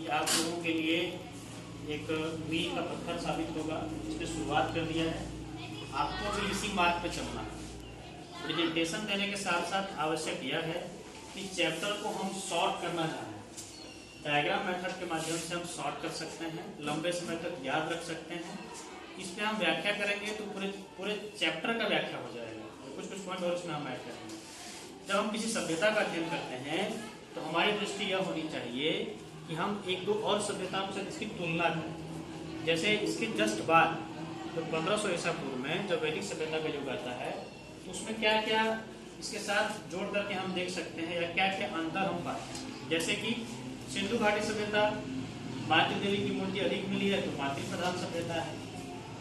ये आप लोगों के लिए एक मील का पत्थर साबित होगा। इसने शुरुआत कर दिया है, आपको भी इसी मार्ग पे चलना है। प्रेजेंटेशन देने के साथ साथ आवश्यक यह है कि चैप्टर को हम शॉर्ट करना चाहें। डायग्राम मेथड के माध्यम से हम शॉर्ट कर सकते हैं, लंबे समय तक याद रख सकते हैं। इस पर हम व्याख्या करेंगे तो पूरे चैप्टर का व्याख्या हो जाएगा। कुछ पॉइंट और इसमें हम ऐड करेंगे। जब हम किसी सभ्यता का अध्ययन करते हैं तो हमारी दृष्टि यह होनी चाहिए कि हम एक दो और सभ्यताओं से इसकी तुलना करें। जैसे इसके जस्ट बाद तो 1500 ईसा पूर्व में जब वैदिक सभ्यता का युग आता है तो उसमें क्या क्या इसके साथ जोड़ करके हम देख सकते हैं या क्या क्या अंतर हम पाते हैं। जैसे कि सिंधु घाटी सभ्यता, मातृ देवी की मूर्ति अधिक मिली है तो मातृ प्रधान सभ्यता है,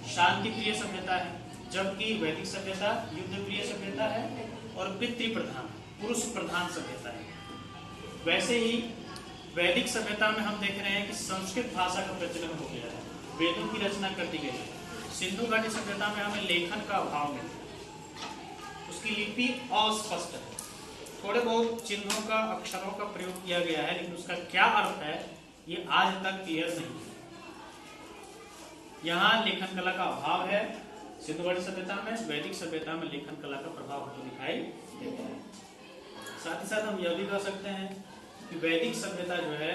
शांति प्रिय सभ्यता है, जबकि वैदिक सभ्यता युद्ध प्रिय सभ्यता है और पितृ प्रधान पुरुष प्रधान सभ्यता है। वैसे ही वैदिक सभ्यता में हम देख रहे हैं कि संस्कृत भाषा का प्रचलन हो गया है, वेदों की रचना कर दी गई है। सिंधु घाटी सभ्यता में हमें लेखन का अभाव मिलता है, उसकी लिपि अस्पष्ट है, थोड़े बहुत चिन्हों का अक्षरों का प्रयोग किया गया है, लेकिन उसका क्या अर्थ है ये आज तक क्लियर नहीं है। यहाँ लेखन कला का अभाव है। सिंधु घाटी सभ्यता में, वैदिक सभ्यता में लेखन कला का प्रभाव हमको दिखाई देता है। साथ ही साथ हम यह भी कह सकते हैं कि वैदिक सभ्यता जो है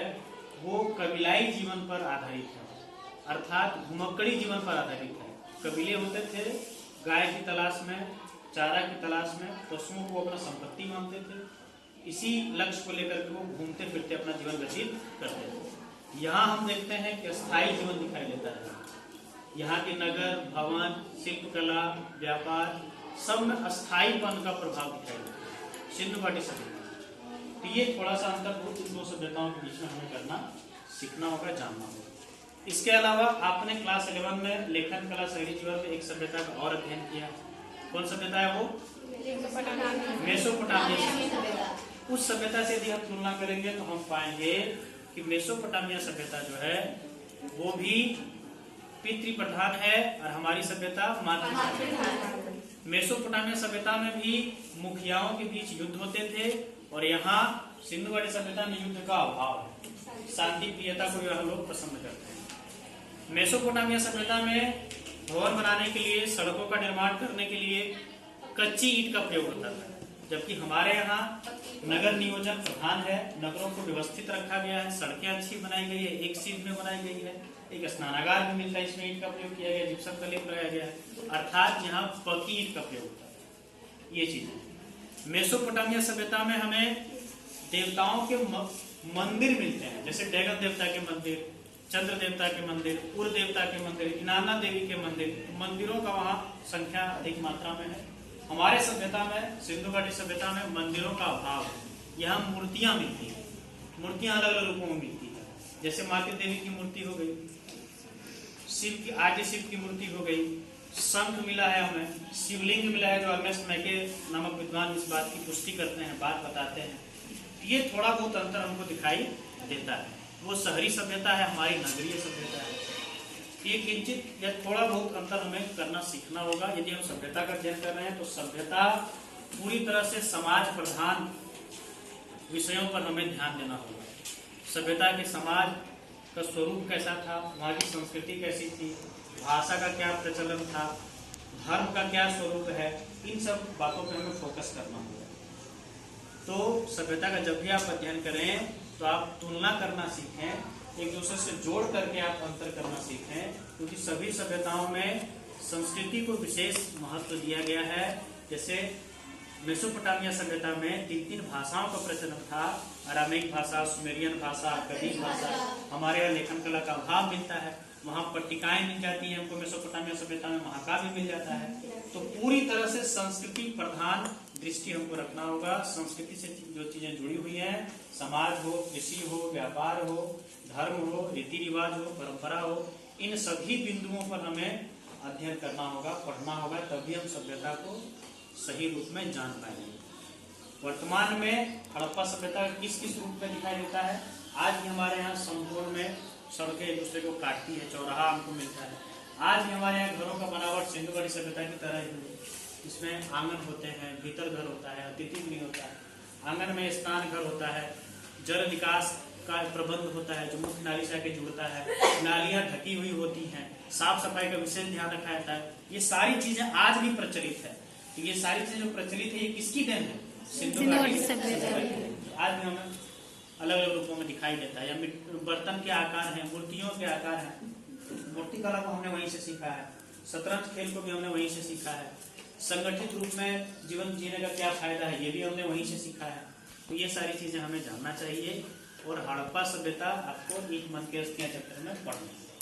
वो कबीलाई जीवन पर आधारित है, अर्थात घुमक्कड़ी जीवन पर आधारित है। कबीले होते थे, गाय की तलाश में, चारा की तलाश में पशुओं को अपना संपत्ति मानते थे। इसी लक्ष्य को लेकर के वो घूमते फिरते अपना जीवन व्यतीत करते थे। यहाँ हम देखते हैं कि अस्थायी जीवन दिखाई देता है। यहाँ के नगर, भवन, शिल्पकला, व्यापार सब में अस्थायीपन का प्रभाव दिखाई देता है। सिंधु घाटी सभ्यता, तो ये थोड़ा सा अंतर इन दो सभ्यताओं के बीच में हमें करना सीखना होगा, जानना होगा। इसके अलावा आपने क्लास 11 में लेखन कला शहरी जीवन में एक सभ्यता का और अध्ययन किया। कौन सभ्यता है वो? मेसोपोटामिया सभ्यता। उस सभ्यता से यदि हम तुलना करेंगे तो हम पाएंगे कि मेसोपोटामिया सभ्यता जो है वो भी पितृ प्रधान है और हमारी सभ्यता मातृ प्रधान। मेसोपोटामिया सभ्यता में भी मुखियाओं के बीच युद्ध होते थे और यहाँ सिंधु घाटी सभ्यता में युद्ध का अभाव है, शांति प्रियता को यह लोग पसंद करते हैं। मेसोपोटामिया सभ्यता में भवन बनाने के लिए, सड़कों का निर्माण करने के लिए कच्ची ईंट का प्रयोग होता था, जबकि हमारे यहाँ नगर नियोजन प्रधान है, नगरों को व्यवस्थित रखा गया है, सड़कें अच्छी बनाई गई है, एक सीध में बनाई गई है, एक स्नानागार भी मिलता है, इसमें ईंट का प्रयोग किया गया, जिप्सम का लेप लगाया गया है, अर्थात यहाँ पक्की ईंट का प्रयोग होता है। ये चीज है। मेसोपोटामिया सभ्यता में हमें देवताओं के मंदिर मिलते हैं, जैसे डैगन देवता के मंदिर, चंद्र देवता के मंदिर, उर देवता के मंदिर, इनाना देवी के मंदिर। मंदिरों का वहाँ संख्या अधिक मात्रा में है। हमारे सभ्यता में, सिंधु घाटी सभ्यता में मंदिरों का अभाव है। यहाँ मूर्तियां मिलती हैं, मूर्तियां अलग अलग रूपों में मिलती है। जैसे मातृ देवी की मूर्ति हो गई, शिव की आदि शिव की मूर्ति हो गई, शंख मिला है हमें, शिवलिंग मिला है, जो अर्नेस्ट मैके नामक विद्वान इस बात की पुष्टि करते हैं, बात बताते हैं। ये थोड़ा बहुत अंतर हमको दिखाई देता है। वो शहरी सभ्यता है, हमारी नगरीय सभ्यता है। ये किंचित या थोड़ा बहुत अंतर हमें करना सीखना होगा। यदि हम सभ्यता का अध्ययन कर रहे हैं तो सभ्यता पूरी तरह से समाज प्रधान विषयों पर हमें ध्यान देना होगा। सभ्यता के समाज का स्वरूप कैसा था, वहाँ की संस्कृति कैसी थी, भाषा का क्या प्रचलन था, धर्म का क्या स्वरूप है, इन सब बातों पर हमें फोकस करना होगा। तो सभ्यता का जब भी आप अध्ययन करें तो आप तुलना करना सीखें, एक दूसरे से जोड़ करके आप अंतर करना सीखें, क्योंकि सभी सभ्यताओं में संस्कृति को विशेष महत्व दिया गया है। जैसे मेसोपोटामिया सभ्यता में 3 भाषाओं का प्रचलन था, अरामिक भाषा, सुमेरियन भाषा, कदीम भाषा। हमारे यहाँ लेखन कला का अभाव मिलता है, वहाँ पट्टिकाएं मिल जाती हैं हमको, मेसोपोटामिया सभ्यता में महाकाव्य मिल जाता है। तो पूरी तरह से संस्कृति प्रधान दृष्टि हमको रखना होगा। संस्कृति से जो चीजें जुड़ी हुई हैं, समाज हो, कृषि हो, व्यापार हो, धर्म हो, रीति रिवाज हो, परंपरा हो, इन सभी बिंदुओं पर हमें अध्ययन करना होगा, पढ़ना होगा, तभी हम सभ्यता को सही रूप में जान पाएंगे। वर्तमान में हड़प्पा सभ्यता किस किस रूप में दिखाई देता है? आज भी हमारे यहाँ संपूर्ण में सड़कें एक दूसरे को काटती है, चौराहा हमको मिलता है। आज भी हमारे यहाँ घरों का बनावट सिंधु घाटी सभ्यता की तरह ही है। इसमें आंगन होते हैं, भीतर घर होता है, अतिथि गृह होता है, आंगन में स्नान घर होता है, जल निकास का प्रबंध होता है जो मुख्य नाली से आके जुड़ता है, नालियां ढकी हुई होती हैं, साफ सफाई का विशेष ध्यान रखा जाता है। ये सारी चीजें आज भी प्रचलित है। तो ये सारी चीजें जो प्रचलित है ये किसकी देन है? सिंधु घाटी सभ्यता। आज भी हमें अलग अलग रूपों में दिखाई देता है, या बर्तन के आकार है, मूर्तियों के आकार है। मूर्ति कला को हमने वहीं से सीखा है, शतरंज खेल को भी हमने वहीं से सीखा है, संगठित रूप में जीवन जीने का क्या फायदा है ये भी हमने वहीं से सीखा है। तो ये सारी चीजें हमें जानना चाहिए और हड़प्पा सभ्यता आपको एक मन के चक्कर में पढ़ना है।